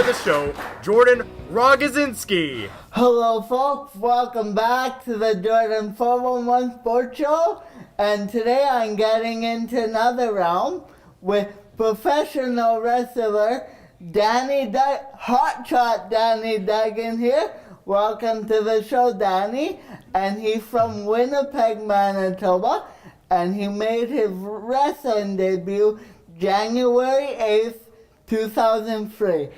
of the show, Jordan Rogozinski. Hello folks, welcome back to the Jordan 411 Sports Show. And today I'm getting into another round with professional wrestler Hotshot Danny Duggan here. Welcome to the show, Danny. And he's from Winnipeg, Manitoba. And he made his wrestling debut January 8th, 2003.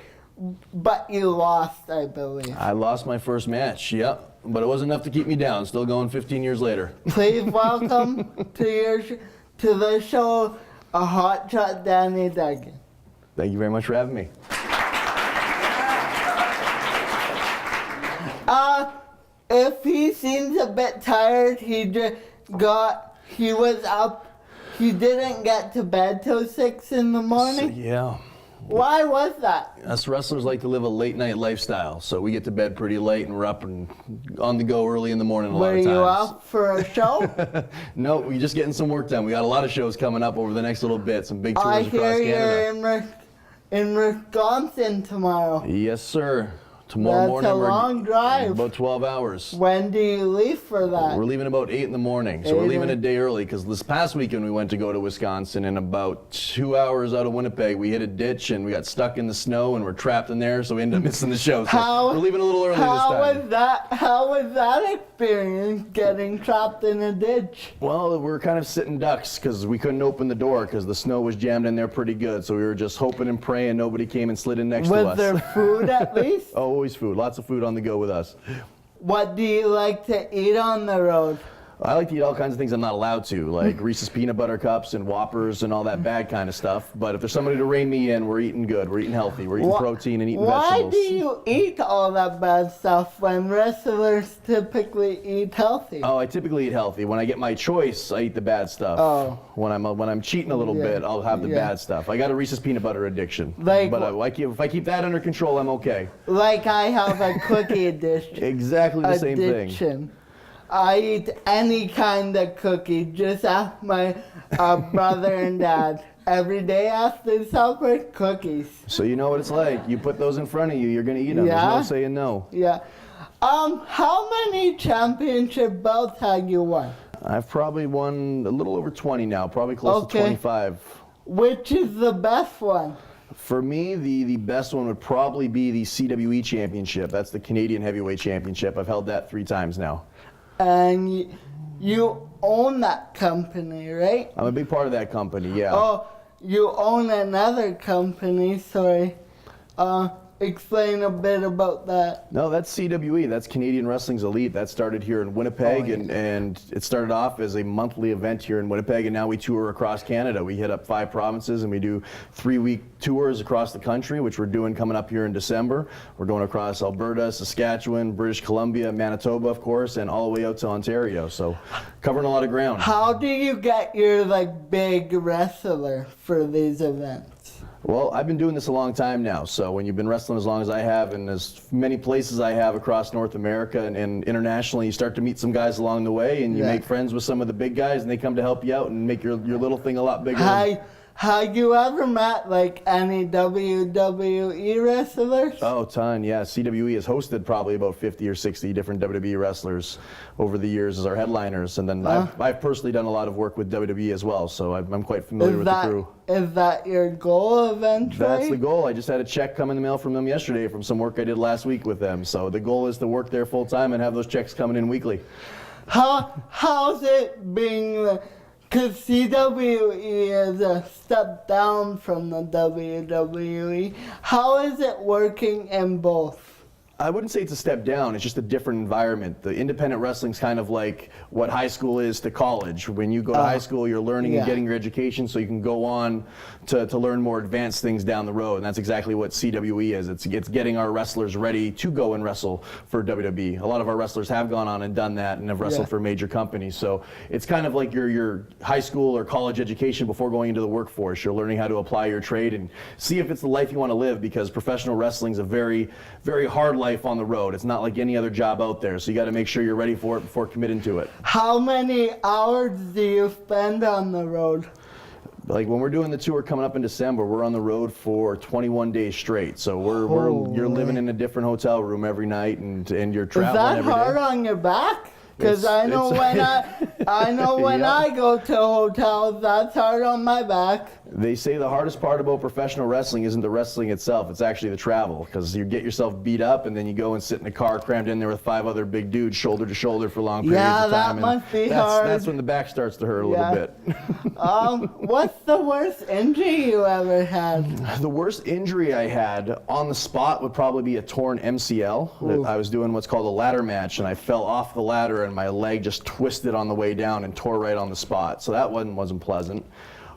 But you lost, I believe. I lost my first match, yep. But it wasn't enough to keep me down. Still going 15 years later. Please welcome to the show, a Hotshot Danny Duggan. Thank you very much for having me. If he seems a bit tired, he was up. He didn't get to bed till 6 in the morning. Yeah. Why was that? Us wrestlers like to live a late night lifestyle, so we get to bed pretty late and we're up and on the go early in the morning a lot of times. Were you up for a show? No, we're just getting some work done. We got a lot of shows coming up over the next little bit, some big tours I across Canada. hear you're in Wisconsin tomorrow. Yes, sir. Tomorrow morning. That's a long drive. About 12 hours. When do you leave for that? We're leaving about 8 in the morning, so we're leaving a day early because this past weekend we went to go to Wisconsin, and about 2 hours out of Winnipeg we hit a ditch and we got stuck in the snow and we're trapped in there, so we ended up missing the show. So we're leaving a little early this time. How was that experience, getting trapped in a ditch? Well, we're kind of sitting ducks because we couldn't open the door because the snow was jammed in there pretty good, so we were just hoping and praying nobody came and slid in next to us. Was there food at least? Oh, always food. Lots of food on the go with us. What do you like to eat on the road? I like to eat all kinds of things I'm not allowed to, like Reese's Peanut Butter Cups and Whoppers and all that bad kind of stuff. But if there's somebody to rein me in, we're eating good. We're eating healthy. We're eating protein and eating vegetables. Why do you eat all that bad stuff when wrestlers typically eat healthy? Oh, I typically eat healthy. When I get my choice, I eat the bad stuff. Oh. When I'm cheating a little bit, I'll have the bad stuff. I got a Reese's Peanut Butter addiction. Like, but if I keep that under control, I'm okay. Like I have a cookie addiction. Exactly the same thing. I eat any kind of cookie, just ask my brother and dad. Every day after supper, cookies. So you know what it's like. You put those in front of you, you're going to eat them. Yeah. There's no saying no. Yeah. How many championship belts have you won? I've probably won a little over 20 now, probably close to 25. Which is the best one? For me, the best one would probably be the CWE Championship. That's the Canadian Heavyweight Championship. I've held that 3 times now. And you own that company, right? I'm a big part of that company, yeah. Oh, you own another company, sorry. Explain a bit about that. No, that's CWE. That's Canadian Wrestling's Elite. That started here in Winnipeg, and it started off as a monthly event here in Winnipeg, and now we tour across Canada. We hit up 5 provinces, and we do 3-week tours across the country, which we're doing coming up here in December. We're going across Alberta, Saskatchewan, British Columbia, Manitoba, of course, and all the way out to Ontario. So covering a lot of ground. How do you get your big wrestler for these events? Well, I've been doing this a long time now, so when you've been wrestling as long as I have and as many places I have across North America and internationally, you start to meet some guys along the way and you make friends with some of the big guys and they come to help you out and make your little thing a lot bigger. Have you ever met any WWE wrestlers? Oh, ton, yeah. CWE has hosted probably about 50 or 60 different WWE wrestlers over the years as our headliners, and then I've personally done a lot of work with WWE as well, so I'm quite familiar with the crew. Is that your goal eventually? That's the goal. I just had a check come in the mail from them yesterday from some work I did last week with them, so the goal is to work there full time and have those checks coming in weekly. How's it being? Because CWE is a step down from the WWE. How is it working in both? I wouldn't say it's a step down, it's just a different environment. The independent wrestling's kind of like what high school is to college. When you go to high school, you're learning and getting your education so you can go on to learn more advanced things down the road. And that's exactly what CWE is. It's getting our wrestlers ready to go and wrestle for WWE. A lot of our wrestlers have gone on and done that and have wrestled for major companies. So it's kind of like your high school or college education before going into the workforce. You're learning how to apply your trade and see if it's the life you want to live, because professional wrestling is a very, very hard life on the road. It's not like any other job out there, so you got to make sure you're ready for it before committing to it. How many hours do you spend on the road? Like when we're doing the tour coming up in December, we're on the road for 21 days straight. So you're living in a different hotel room every night, and you're traveling every day. Is that hard on your back? Because I know when I go to hotels, that's hard on my back. They say the hardest part about professional wrestling isn't the wrestling itself, it's actually the travel, because you get yourself beat up and then you go and sit in a car crammed in there with 5 other big dudes shoulder to shoulder for long periods of time. Yeah, that must be hard. That's when the back starts to hurt a little bit. What's the worst injury you ever had? The worst injury I had on the spot would probably be a torn MCL. I was doing what's called a ladder match, and I fell off the ladder and my leg just twisted on the way down and tore right on the spot. So that wasn't pleasant.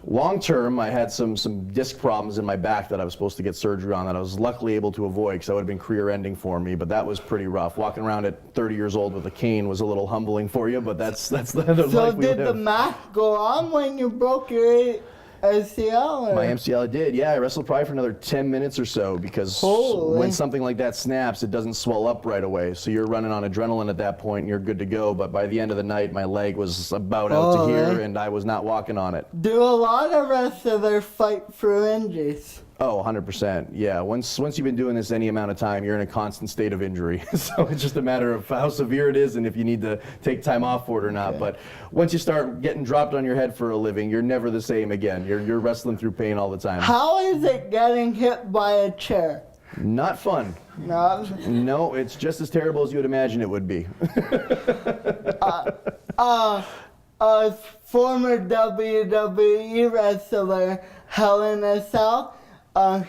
Long term, I had some disc problems in my back that I was supposed to get surgery on that I was luckily able to avoid, because that would have been career ending for me, but that was pretty rough. Walking around at 30 years old with a cane was a little humbling for you, but that's the life we live. So did the match go on when you broke your MCL? My MCL did, yeah. I wrestled probably for another 10 minutes or so, because when something like that snaps, it doesn't swell up right away. So you're running on adrenaline at that point and you're good to go. But by the end of the night, my leg was about out to here and I was not walking on it. Do a lot of wrestlers fight through injuries? Oh, 100%. Yeah. Once you've been doing this any amount of time, you're in a constant state of injury. So it's just a matter of how severe it is and if you need to take time off for it or not. But once you start getting dropped on your head for a living, you're never the same again. You're wrestling through pain all the time. How is it getting hit by a chair? Not fun. No, it's just as terrible as you would imagine it would be. A former WWE wrestler, Hell in a Cell,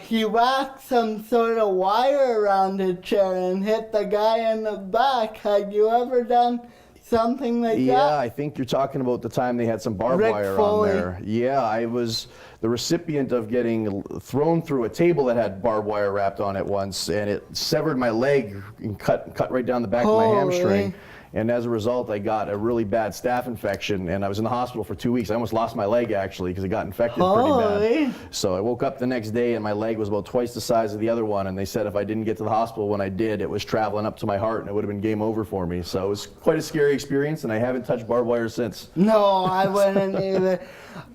he wrapped some sort of wire around his chair and hit the guy in the back. Had you ever done something like that? Yeah, I think you're talking about the time they had some barbed wire on there. Yeah, I was the recipient of getting thrown through a table that had barbed wire wrapped on it once, and it severed my leg and cut right down the back of my hamstring. And as a result, I got a really bad staph infection, and I was in the hospital for 2 weeks. I almost lost my leg, actually, because it got infected pretty bad. So I woke up the next day, and my leg was about twice the size of the other one, and they said if I didn't get to the hospital when I did, it was traveling up to my heart, and it would have been game over for me. So it was quite a scary experience, and I haven't touched barbed wire since. No, I wouldn't either.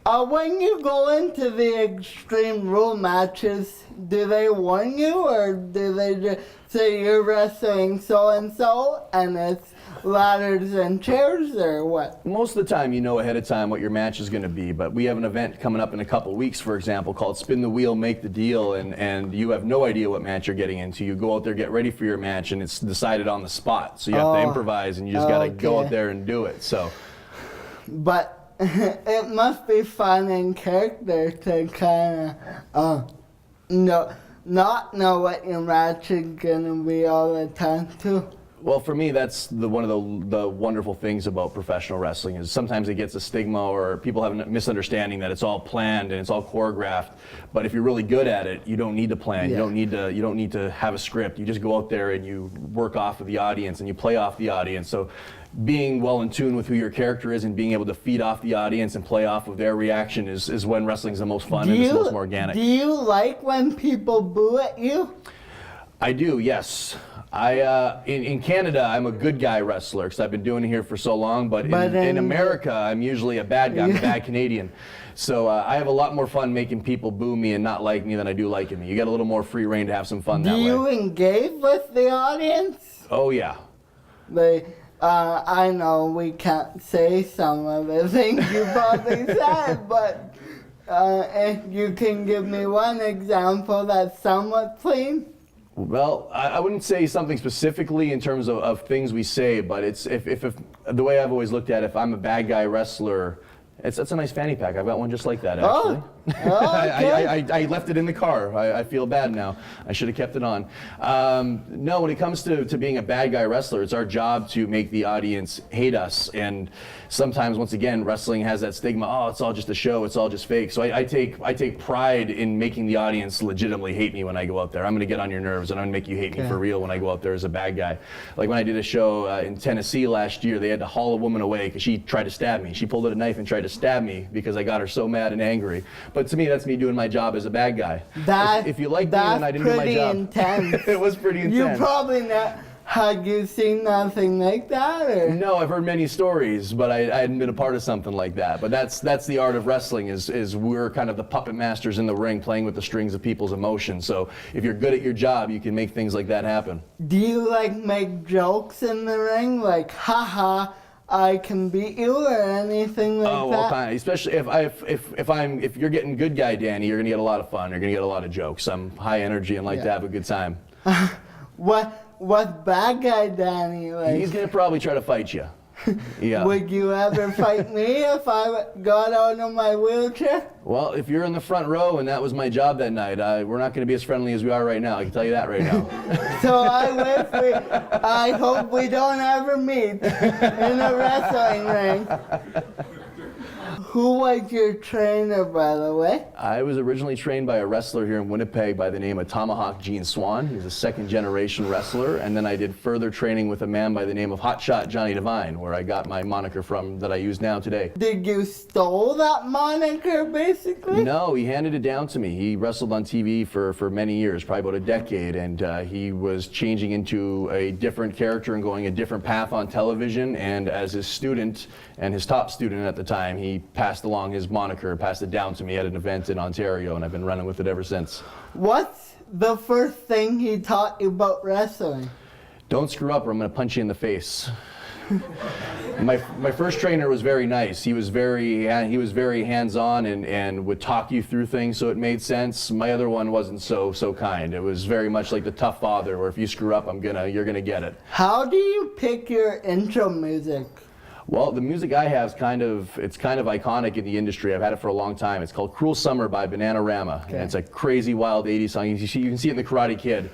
When you go into the Extreme Rule matches, do they warn you, or do they just say you're wrestling so-and-so, and it's ladders and chairs, or what? Most of the time you know ahead of time what your match is going to be, but we have an event coming up in a couple weeks, for example, called Spin the Wheel, Make the Deal, and you have no idea what match you're getting into. You go out there, get ready for your match, and it's decided on the spot. So you have to improvise, and you just got to go out there and do it. So, but it must be fun in character to kind of not know what your match is going to be all the time, too. Well, for me, that's one of the wonderful things about professional wrestling is sometimes it gets a stigma, or people have a misunderstanding that it's all planned and it's all choreographed. But if you're really good at it, you don't need to plan. You don't need to have a script. You just go out there and you work off of the audience and you play off the audience. So being well in tune with who your character is and being able to feed off the audience and play off of their reaction is when wrestling's the most fun and it's the most organic. Do you like when people boo at you? I do, yes. In Canada, I'm a good guy wrestler because I've been doing it here for so long. But in America, I'm usually a bad guy. I'm a bad Canadian. So I have a lot more fun making people boo me and not like me than I do liking me. You get a little more free reign to have some fun that way. Do you engage with the audience? Oh, yeah. I know we can't say some of the things you probably said, but if you can give me one example that's somewhat clean. Well, I wouldn't say something specifically in terms of things we say, but it's if the way I've always looked at it, if I'm a bad guy wrestler, that's a nice fanny pack. I've got one just like that, actually. Okay. I left it in the car. I feel bad now. I should have kept it on. No, when it comes to being a bad guy wrestler, it's our job to make the audience hate us. And sometimes, once again, wrestling has that stigma. Oh, it's all just a show. It's all just fake. So I take pride in making the audience legitimately hate me when I go out there. I'm going to get on your nerves, and I'm going to make you hate me for real when I go out there as a bad guy. Like when I did a show in Tennessee last year, they had to haul a woman away because she tried to stab me. She pulled out a knife and tried to stab me because I got her so mad and angry. But to me, that's me doing my job as a bad guy. If you like me, then I didn't do my job. Intense. It was pretty intense. You probably Had you seen nothing like that? Or? No, I've heard many stories, but I hadn't been a part of something like that. But that's the art of wrestling is we're kind of the puppet masters in the ring playing with the strings of people's emotions. So if you're good at your job, you can make things like that happen. Do you like make jokes in the ring? Like, haha, I can beat you or anything like that? Oh, all kind. Especially if you're getting good guy Danny, you're gonna get a lot of fun. You're gonna get a lot of jokes. I'm high energy and like to have a good time. What bad guy Danny like? He's gonna probably try to fight you. Yeah. Would you ever fight me if I got out of my wheelchair? Well, if you're in the front row and that was my job that night, we're not going to be as friendly as we are right now. I can tell you that right now. So I hope we don't ever meet in a wrestling ring. Who was your trainer, by the way? I was originally trained by a wrestler here in Winnipeg by the name of Tomahawk Gene Swan. He was a second-generation wrestler, and then I did further training with a man by the name of Hotshot Johnny Devine, where I got my moniker from that I use now today. Did you stole that moniker, basically? No, he handed it down to me. He wrestled on TV for many years, probably about a decade, and he was changing into a different character and going a different path on television, and as his student and his top student at the time, he passed along his moniker, passed it down to me at an event in Ontario, and I've been running with it ever since. What's the first thing he taught you about wrestling? Don't screw up or I'm going to punch you in the face. My first trainer was very nice. He was very hands-on and would talk you through things so it made sense. My other one wasn't so kind. It was very much like the tough father, where if you screw up, you're gonna get it. How do you pick your intro music? Well, the music I have is kind of iconic in the industry. I've had it for a long time. It's called Cruel Summer by Bananarama. Okay. And it's a crazy, wild 80s song. You can see it in The Karate Kid.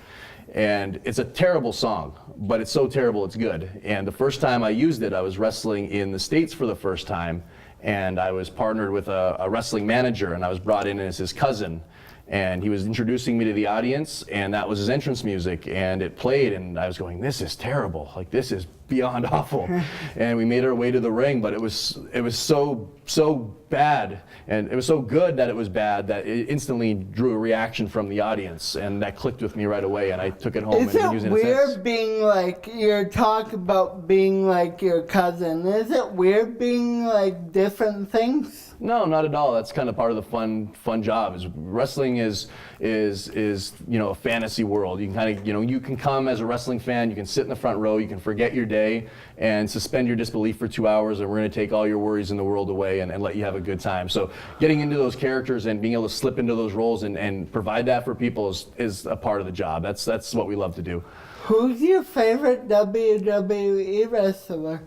And it's a terrible song, but it's so terrible it's good. And the first time I used it, I was wrestling in the States for the first time. And I was partnered with a wrestling manager, and I was brought in as his cousin. And he was introducing me to the audience, and that was his entrance music, and it played, and I was going, this is terrible, like this is beyond awful. And we made our way to the ring, but it was so bad, and it was so good that it was bad that it instantly drew a reaction from the audience, and that clicked with me right away, and I took it home and been using it since. Is it weird being like, you're talking about being like your cousin, is it weird being like different things? No, not at all. That's kind of part of the fun job. Wrestling is a fantasy world. You can kind of you can come as a wrestling fan. You can sit in the front row. You can forget your day and suspend your disbelief for 2 hours, and we're going to take all your worries in the world away and let you have a good time. So getting into those characters and being able to slip into those roles and provide that for people is a part of the job. That's what we love to do. Who's your favorite WWE wrestler?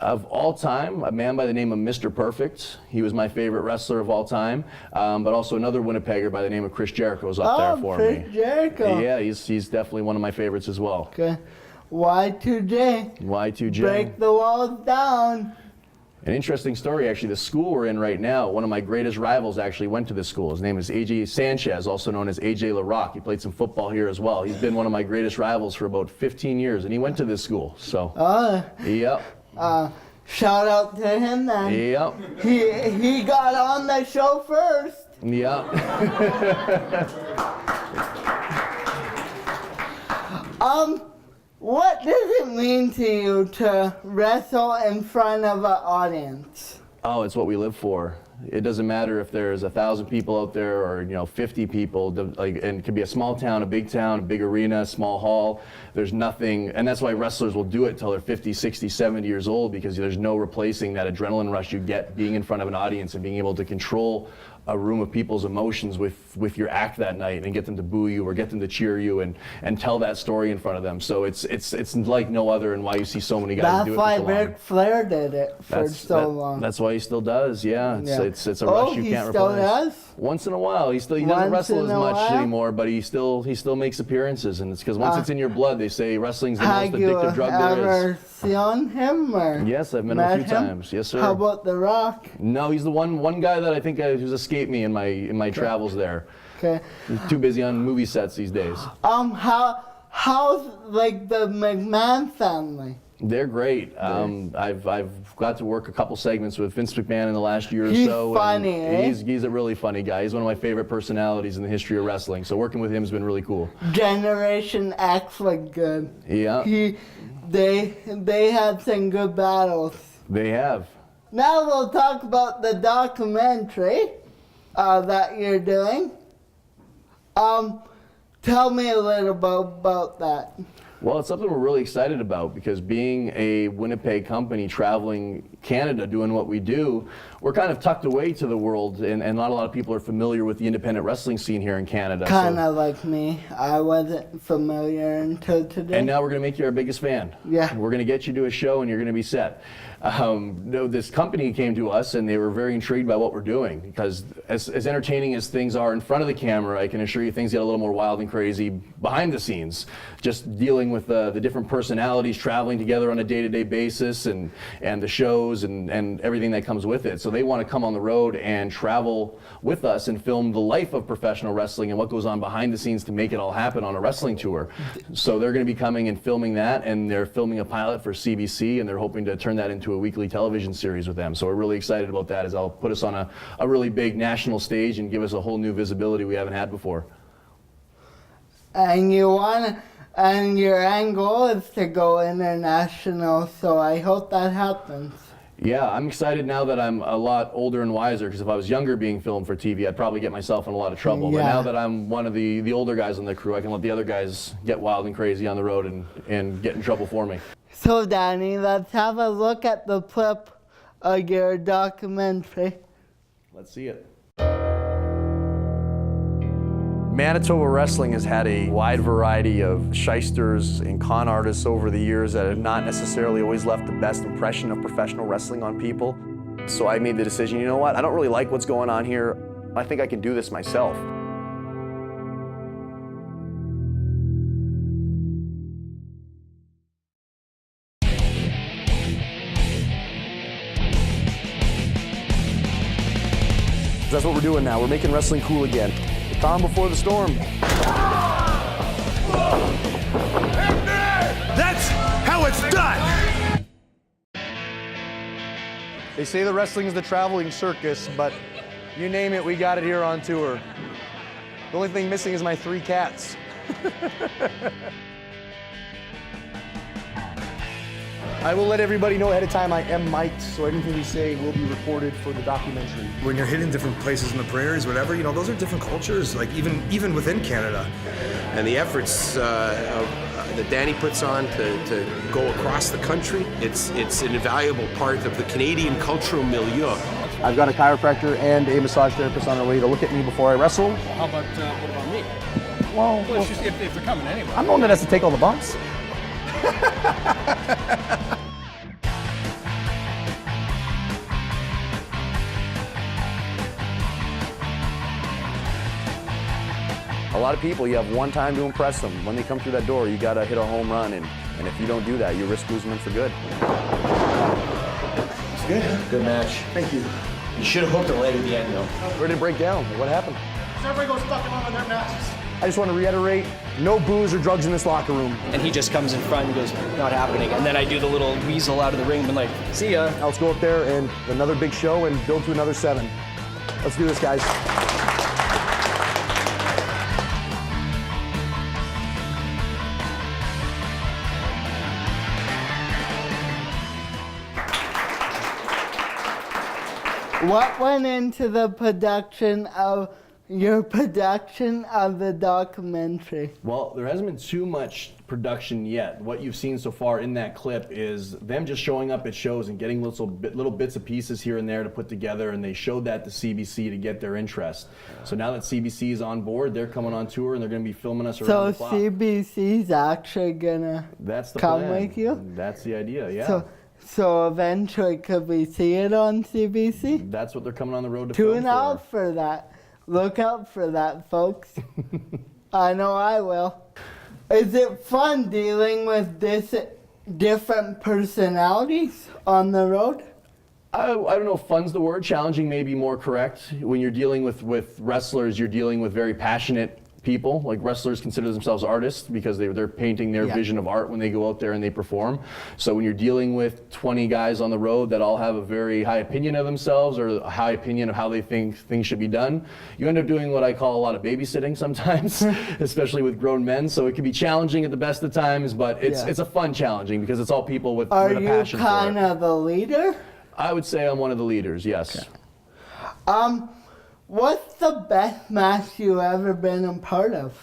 Of all time, a man by the name of Mr. Perfect. He was my favorite wrestler of all time. But also another Winnipegger by the name of Chris Jericho is up there for me. Chris Jericho. Yeah, he's definitely one of my favorites as well. Okay. Y2J. Y2J. Break the walls down. An interesting story, actually. The school we're in right now, one of my greatest rivals actually went to this school. His name is AJ Sanchez, also known as AJ LaRock. He played some football here as well. He's been one of my greatest rivals for about 15 years, and he went to this school. So, yep. Shout out to him then. Yep. He got on the show first. Yep. What does it mean to you to wrestle in front of an audience? Oh, it's what we live for. It doesn't matter if there's 1,000 people out there or 50 people. And it could be a small town, a big arena, small hall. There's nothing, and that's why wrestlers will do it till they're 50, 60, 70 years old, because there's no replacing that adrenaline rush you get being in front of an audience and being able to control a room of people's emotions with your act that night and get them to boo you or get them to cheer you and tell that story in front of them. So it's like no other, and why you see so many guys do it for so long. That's why Ric Flair did it for so long. That's why he still does. Yeah, it's a rush you can't replace. He still does? Once in a while. He doesn't wrestle as much anymore, but he still makes appearances, and it's because once it's in your blood, they say wrestling's the most addictive drug there is. Have you ever seen him? Or yes, I've met him a few times. Yes, sir. How about The Rock? No, he's the one guy that I think who's escaped me in my travels there. Okay. He's too busy on movie sets these days. How's like the McMahon family? They're great. I've got to work a couple segments with Vince McMahon in the last year or He's so. funny, eh? He's a really funny guy. He's one of my favorite personalities in the history of wrestling. So working with him has been really cool. Generation X was good. Yeah. They had some good battles. They have. Now we'll talk about the documentary that you're doing. Tell me a little about that. Well, it's something we're really excited about because being a Winnipeg company traveling Canada doing what we do, we're kind of tucked away to the world and not a lot of people are familiar with the independent wrestling scene here in Canada. Kind of like me. I wasn't familiar until today. And now we're going to make you our biggest fan. Yeah. We're going to get you to a show and you're going to be set. This company came to us and they were very intrigued by what we're doing because as entertaining as things are in front of the camera, I can assure you things get a little more wild and crazy behind the scenes. Just dealing with the different personalities traveling together on a day-to-day basis and the shows and everything that comes with it. So they want to come on the road and travel with us and film the life of professional wrestling and what goes on behind the scenes to make it all happen on a wrestling tour. So they're going to be coming and filming that, and they're filming a pilot for CBC, and they're hoping to turn that into a weekly television series with them. So we're really excited about that, as I'll put us on a really big national stage and give us a whole new visibility we haven't had before. And your end goal is to go international, so I hope that happens. Yeah, I'm excited now that I'm a lot older and wiser, because if I was younger being filmed for TV, I'd probably get myself in a lot of trouble. Yeah. But now that I'm one of the older guys on the crew, I can let the other guys get wild and crazy on the road and get in trouble for me. So Danny, let's have a look at the clip of your documentary. Let's see it. Manitoba wrestling has had a wide variety of shysters and con artists over the years that have not necessarily always left the best impression of professional wrestling on people. So I made the decision, you know what, I don't really like what's going on here. I think I can do this myself. That's what we're doing now. We're making wrestling cool again. The calm before the storm. That's how it's done! They say the wrestling is the traveling circus, but you name it, we got it here on tour. The only thing missing is my 3 cats. I will let everybody know ahead of time I am mic'd, so everything we say will be recorded for the documentary. When you're hitting different places in the prairies, whatever, you know, those are different cultures, like even within Canada. And the efforts that Danny puts on to go across the country, it's an invaluable part of the Canadian cultural milieu. I've got a chiropractor and a massage therapist on their way to look at me before I wrestle. How about what about me? Well, It's just if they're coming anyway. I'm the one that has to take all the bumps. A lot of people, you have one time to impress them. When they come through that door, you gotta hit a home run, and if you don't do that, you risk losing them for good. It's good. Good match. Thank you. You should have hooked it right at the end, though. Where did it break down? What happened? Everybody goes fucking on their matches. I just want to reiterate, no booze or drugs in this locker room. And he just comes in front and goes, not happening. And then I do the little weasel out of the ring and like, see ya. Now let's go up there and another big show and build to another 7. Let's do this, guys. What went into the production of the documentary? Well, there hasn't been too much production yet. What you've seen so far in that clip is them just showing up at shows and getting little bits and pieces here and there to put together, and they showed that to CBC to get their interest. So now that CBC is on board, they're coming on tour and they're going to be filming us around the clock. So CBC's actually gonna come plan. with you? That's the idea, yeah. So eventually, could we see it on CBC? That's what they're coming on the road to film Tune out for that. Look out for that, folks. I know I will. Is it fun dealing with different personalities on the road? I don't know if fun's the word. Challenging may be more correct. When you're dealing with wrestlers, you're dealing with very passionate people. Like wrestlers consider themselves artists because they're painting their vision of art when they go out there and they perform. So when you're dealing with 20 guys on the road that all have a very high opinion of themselves or a high opinion of how they think things should be done, you end up doing what I call a lot of babysitting sometimes, especially with grown men. So it can be challenging at the best of times, but it's a fun challenging because it's all people with a passion for it. Are you kind of the leader? I would say I'm one of the leaders, yes. Okay. What's the best match you ever been a part of?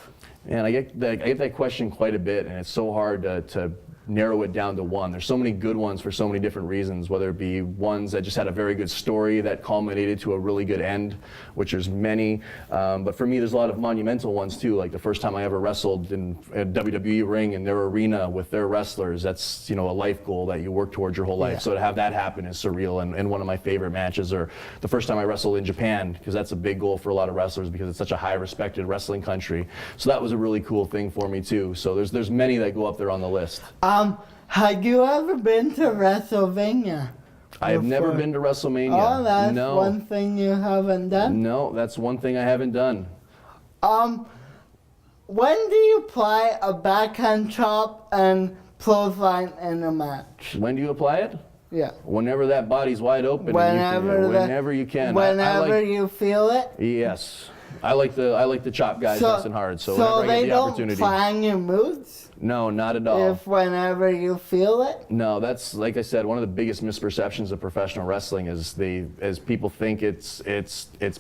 And I get that question quite a bit, and it's so hard to narrow it down to one. There's so many good ones for so many different reasons, whether it be ones that just had a very good story that culminated to a really good end, which there's many. But for me, there's a lot of monumental ones too, like the first time I ever wrestled in a WWE ring in their arena with their wrestlers. That's, you know, a life goal that you work towards your whole life. So to have that happen is surreal, and one of my favorite matches. Or the first time I wrestled in Japan, because that's a big goal for a lot of wrestlers because it's such a high respected wrestling country. So that was a really cool thing for me too. So there's many that go up there on the list. Have you ever been to WrestleMania? I have never been to WrestleMania. Oh, that's one thing you haven't done? No, that's one thing I haven't done. When do you apply a backhand chop and clothesline in a match? When do you apply it? Yeah. Whenever that body's wide open. Whenever you can. Whenever you feel it? Yes. I like the chop guys nice and hard. So whenever I get the opportunity. So they don't plan your moves? No, not at all. If whenever you feel it? No, that's, like I said, one of the biggest misperceptions of professional wrestling is as people think it's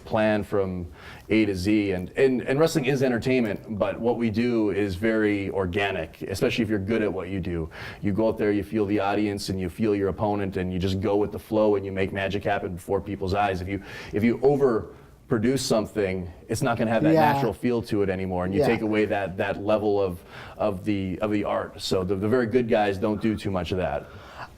planned from A to Z, and wrestling is entertainment, but what we do is very organic, especially if you're good at what you do. You go out there, you feel the audience, and you feel your opponent, and you just go with the flow, and you make magic happen before people's eyes. If you overproduce something, it's not going to have that natural feel to it anymore, and you take away that level of the art. So the very good guys don't do too much of that.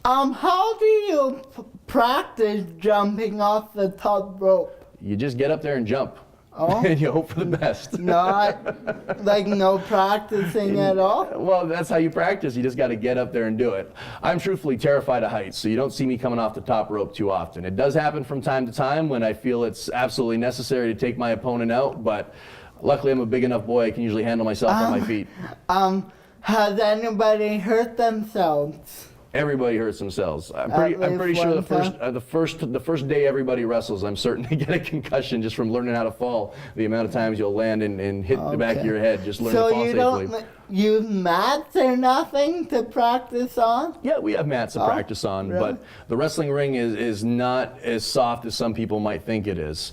How do you practice jumping off the top rope? You just get up there and jump. Oh. And you hope for the best. Not like no practicing at all? Well, that's how you practice. You just got to get up there and do it. I'm truthfully terrified of heights, so you don't see me coming off the top rope too often. It does happen from time to time when I feel it's absolutely necessary to take my opponent out, but luckily I'm a big enough boy I can usually handle myself on my feet. Has anybody hurt themselves? Everybody hurts themselves. I'm pretty sure the first day everybody wrestles, I'm certain to get a concussion just from learning how to fall. The amount of times you'll land and hit the back of your head, just learning to fall safely. So you don't use mats or nothing to practice on? Yeah, we have mats to practice on, really? but the wrestling ring is not as soft as some people might think it is.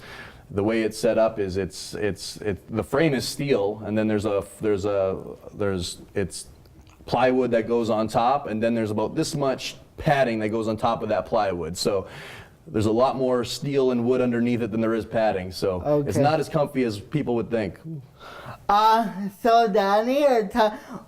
The way it's set up is the frame is steel, and then it's plywood that goes on top, and then there's about this much padding that goes on top of that plywood. So there's a lot more steel and wood underneath it than there is padding. So it's not as comfy as people would think. So Danny,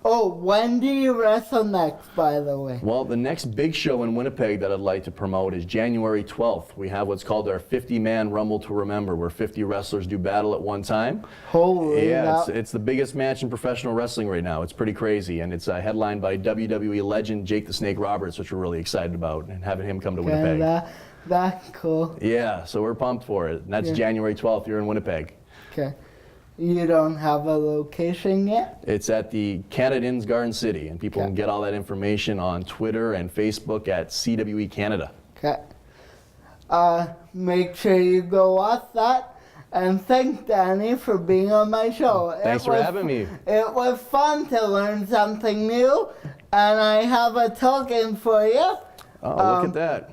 when do you wrestle next, by the way? Well, the next big show in Winnipeg that I'd like to promote is January 12th. We have what's called our 50-man Rumble to Remember, where 50 wrestlers do battle at one time. Holy it's the biggest match in professional wrestling right now. It's pretty crazy, and it's headlined by WWE legend Jake the Snake Roberts, which we're really excited about, and having him come to Winnipeg. That's cool. Yeah, so we're pumped for it. And that's January 12th here in Winnipeg. Okay. You don't have a location yet? It's at the Canada Inns Garden City, and people can get all that information on Twitter and Facebook at CWE Canada. Okay. Make sure you go watch that. And thanks, Danny, for being on my show. Thanks for having me. It was fun to learn something new, and I have a token for you. Oh, look at that.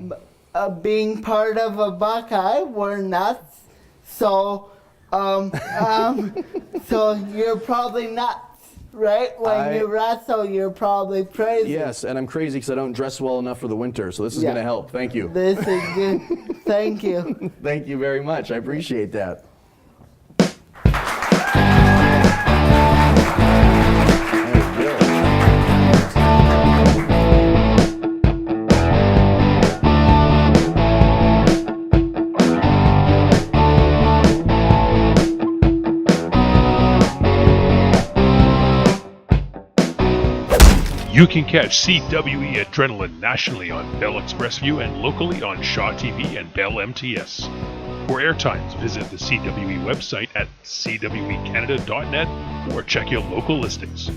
Being part of a Buckeye, we're nuts. So, so you're probably nuts, right? When you wrestle, you're probably crazy. Yes, and I'm crazy because I don't dress well enough for the winter, so this is going to help. Thank you. This is good. Thank you. Thank you very much. I appreciate that. You can catch CWE Adrenaline nationally on Bell Express View and locally on Shaw TV and Bell MTS. For airtimes, visit the CWE website at cwecanada.net or check your local listings.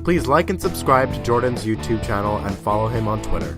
Please like and subscribe to Jordan's YouTube channel and follow him on Twitter.